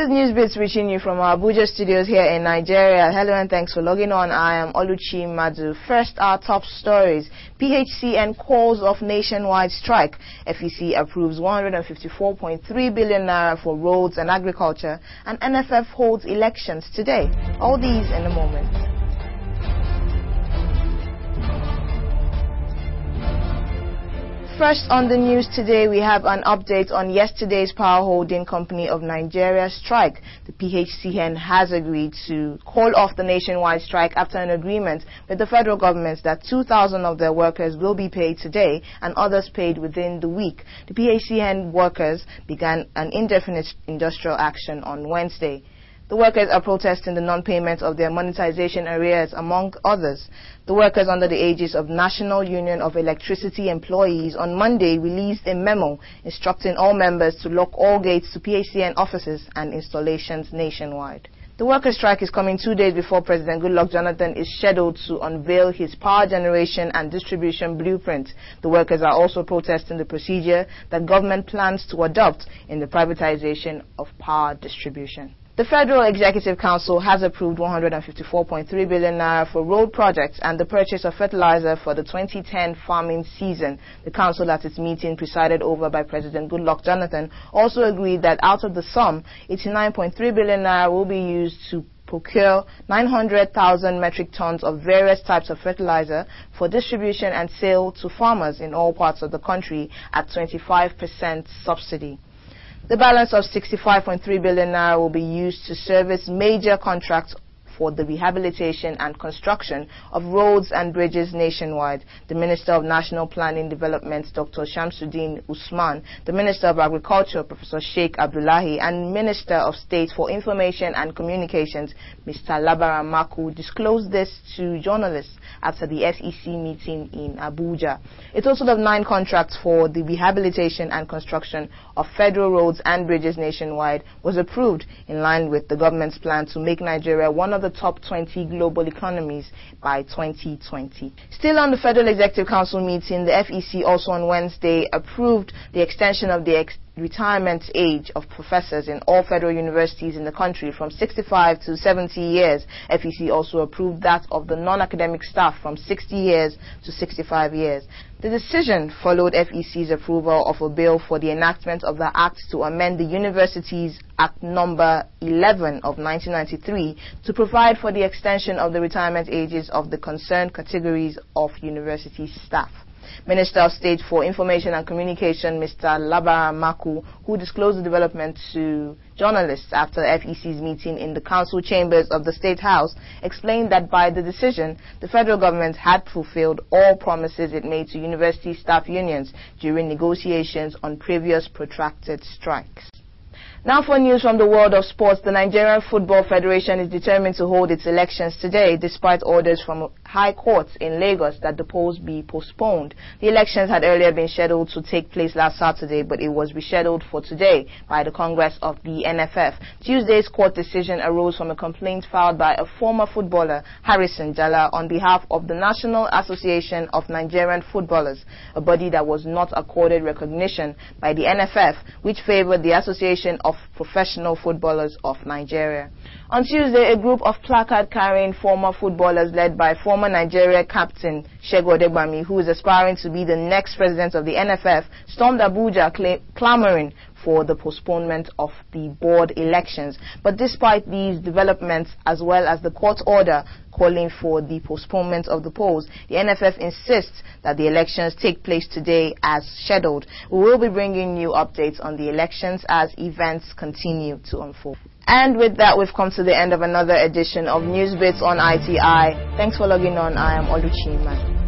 is Newsbits reaching you from our Abuja studios here in Nigeria. Hello and thanks for logging on. I am Oluchi Madu. First, our top stories. PHCN calls off nationwide strike. FEC approves 154.3 billion naira for roads and agriculture. And NFF holds elections today. All these in a moment. First on the news today, we have an update on yesterday's Power Holding Company of Nigeria strike. The PHCN has agreed to call off the nationwide strike after an agreement with the federal government that 2,000 of their workers will be paid today and others paid within the week. The PHCN workers began an indefinite industrial action on Wednesday. The workers are protesting the non-payment of their monetization arrears, among others. The workers under the aegis of National Union of Electricity Employees on Monday released a memo instructing all members to lock all gates to PHCN offices and installations nationwide. The workers' strike is coming 2 days before President Goodluck Jonathan is scheduled to unveil his power generation and distribution blueprint. The workers are also protesting the procedure that government plans to adopt in the privatization of power distribution. The Federal Executive Council has approved 154.3 billion naira for road projects and the purchase of fertilizer for the 2010 farming season. The council at its meeting presided over by President Goodluck Jonathan also agreed that out of the sum, 89.3 billion naira will be used to procure 900,000 metric tons of various types of fertilizer for distribution and sale to farmers in all parts of the country at 25% subsidy. The balance of 65.3 billion naira will be used to service major contracts for the rehabilitation and construction of roads and bridges nationwide. The Minister of National Planning Development, Dr. Shamsuddin Usman, the Minister of Agriculture, Professor Sheikh Abdullahi, and Minister of State for Information and Communications, Mr. Labaran Maku, disclosed this to journalists after the SEC meeting in Abuja. A total of 9 contracts for the rehabilitation and construction of federal roads and bridges nationwide was approved in line with the government's plan to make Nigeria one of the top 20 global economies by 2020. Still on the Federal Executive Council meeting, the FEC also on Wednesday approved the extension of the retirement age of professors in all federal universities in the country from 65 to 70 years. FEC also approved that of the non-academic staff from 60 years to 65 years. The decision followed FEC's approval of a bill for the enactment of the Act to amend the Universities Act Number 11 of 1993 to provide for the extension of the retirement ages of the concerned categories of university staff. Minister of State for Information and Communication, Mr. Labaran Maku, who disclosed the development to journalists after FEC's meeting in the council chambers of the State House, explained that by the decision, the federal government had fulfilled all promises it made to university staff unions during negotiations on previous protracted strikes. Now for news from the world of sports, the Nigerian Football Federation is determined to hold its elections today despite orders from high courts in Lagos that the polls be postponed. The elections had earlier been scheduled to take place last Saturday, but it was rescheduled for today by the Congress of the NFF. Tuesday's court decision arose from a complaint filed by a former footballer, Harrison Jala, on behalf of the National Association of Nigerian Footballers, a body that was not accorded recognition by the NFF, which favored the Association of Professional Footballers of Nigeria. On Tuesday, a group of placard-carrying former footballers led by former Nigeria captain Segun Odegbami, who is aspiring to be the next president of the NFF, stormed Abuja clamoring for the postponement of the board elections. But despite these developments, as well as the court order calling for the postponement of the polls, the NFF insists that the elections take place today as scheduled. We will be bringing you updates on the elections as events continue to unfold. And with that, we've come to the end of another edition of Newsbits on ITI. Thanks for logging on. I am Oluchi Madu.